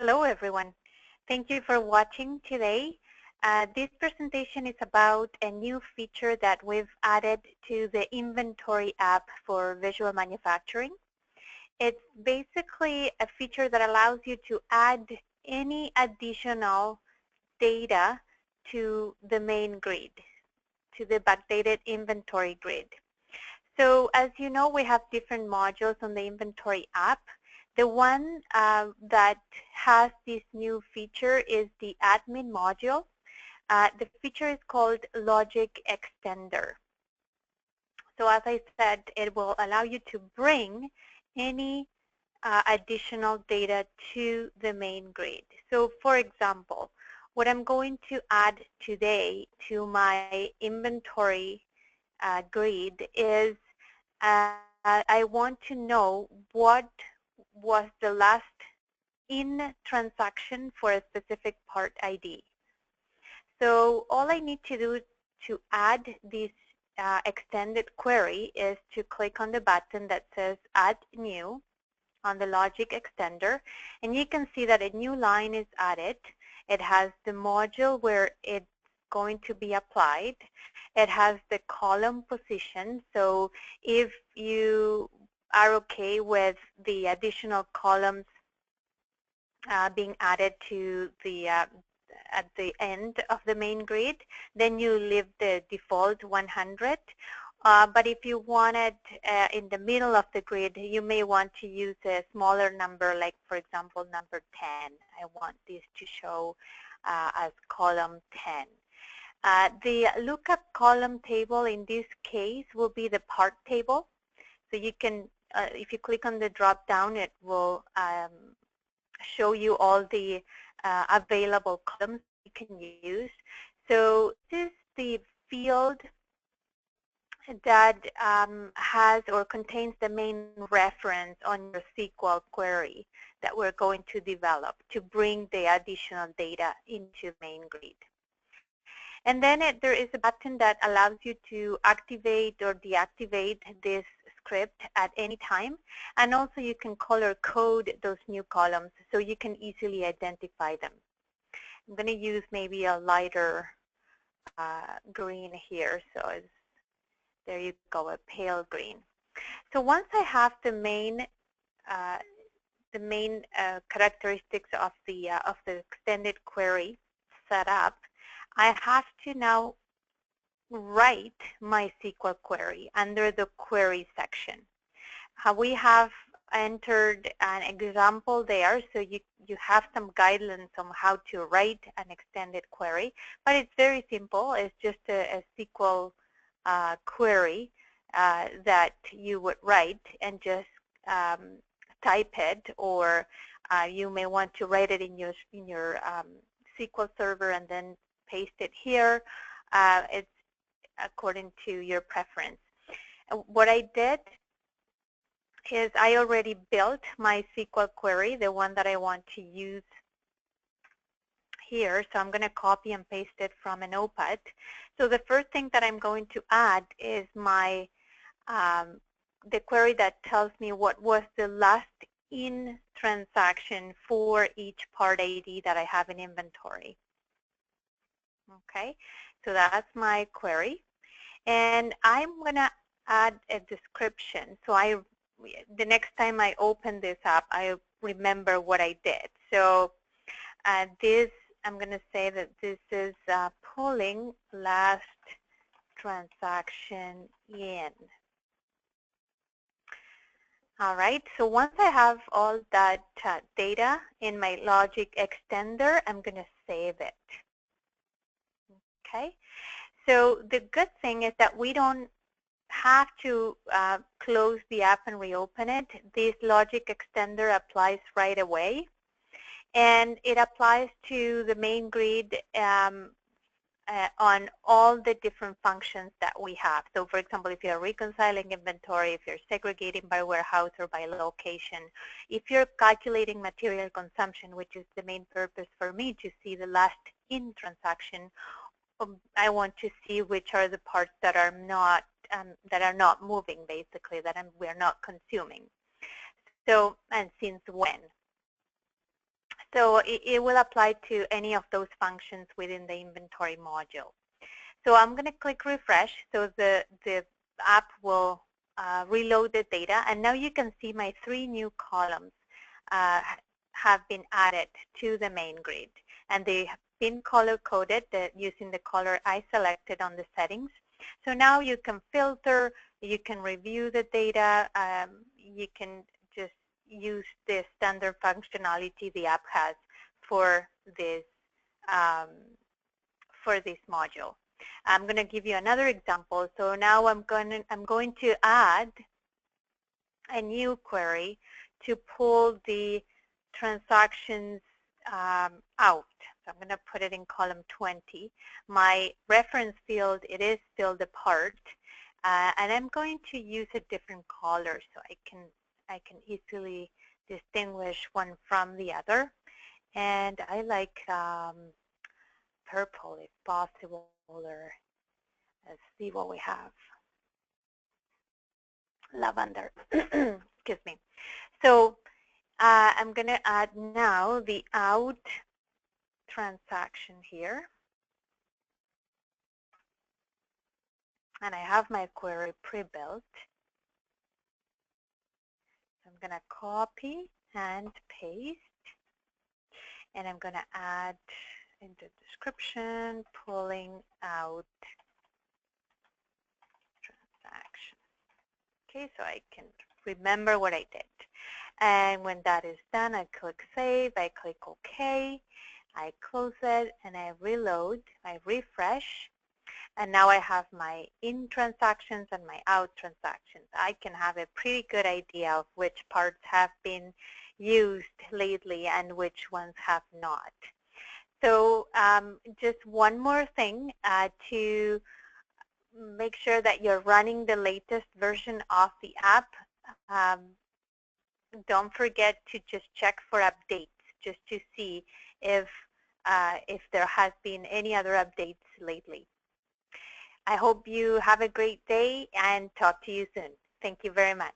Hello, everyone. Thank you for watching today. This presentation is about a new feature that we've added to the inventory app for visual manufacturing. It's basically a feature that allows you to add any additional data to the main grid, to the backdated inventory grid. So as you know, we have different modules on the inventory app. The one that has this new feature is the admin module. The feature is called Logic Extender. So as I said, it will allow you to bring any additional data to the main grid. So for example, what I'm going to add today to my inventory grid is I want to know what was the last in transaction for a specific part ID. So all I need to do to add this extended query is to click on the button that says Add New on the Logic Extender, and you can see that a new line is added. It has the module where it's going to be applied. It has the column position, so if you are okay with the additional columns being added to the at the end of the main grid, then you leave the default 100. But if you want it in the middle of the grid, you may want to use a smaller number, like for example number 10. I want this to show as column 10. The lookup column table in this case will be the part table. So you can, if you click on the drop down, it will show you all the available columns you can use. So this is the field that has or contains the main reference on your SQL query that we're going to develop to bring the additional data into main grid. And then there is a button that allows you to activate or deactivate this script at any time. And also you can color code those new columns so you can easily identify them. I'm going to use maybe a lighter green here. So there you go, a pale green. So once I have the main characteristics of the extended query set up, I have to now write my SQL query under the query section. We have entered an example there, so you have some guidelines on how to write an extended query, but it's very simple. It's just a SQL query that you would write and just type it, or you may want to write it in your SQL server and then paste it here. It's according to your preference. What I did is I already built my SQL query, the one that I want to use here. So I'm going to copy and paste it from a notepad. So the first thing that I'm going to add is my the query that tells me what was the last in transaction for each part ID that I have in inventory. Okay, so that's my query. And I'm going to add a description. So the next time I open this up, I remember what I did. So this, I'm going to say that this is pulling last transaction in. All right, so once I have all that data in my Logic Extender, I'm going to save it. Okay, so the good thing is that we don't have to close the app and reopen it. This Logic Extender applies right away, and it applies to the main grid on all the different functions that we have. So for example, if you're reconciling inventory, if you're segregating by warehouse or by location, if you're calculating material consumption, which is the main purpose for me to see the last in transaction, I want to see which are the parts that are not moving, basically, that we're not consuming. So, and since when. So it will apply to any of those functions within the inventory module. So I'm going to click refresh. So the app will reload the data. And now you can see my 3 new columns have been added to the main grid. And they have been color-coded using the color I selected on the settings. So now you can filter, you can review the data, you can just use the standard functionality the app has for this module. I'm going to give you another example. So now I'm going to add a new query to pull the transactions out. So I'm going to put it in column 20. My reference field, it is still the part, and I'm going to use a different color so I can easily distinguish one from the other. And I like purple if possible, or let's see what we have. Lavender. Excuse me. So I'm going to add now the out transaction here. And I have my query pre-built. So I'm going to copy and paste. And I'm going to add in the description, pulling out transaction. Okay, so I can remember what I did. And when that is done, I click Save, I click OK, I close it, and I reload, I refresh. And now I have my in transactions and my out transactions. I can have a pretty good idea of which parts have been used lately and which ones have not. So just one more thing to make sure that you're running the latest version of the app. Don't forget to just check for updates, just to see if there has been any other updates lately. I hope you have a great day and talk to you soon. Thank you very much.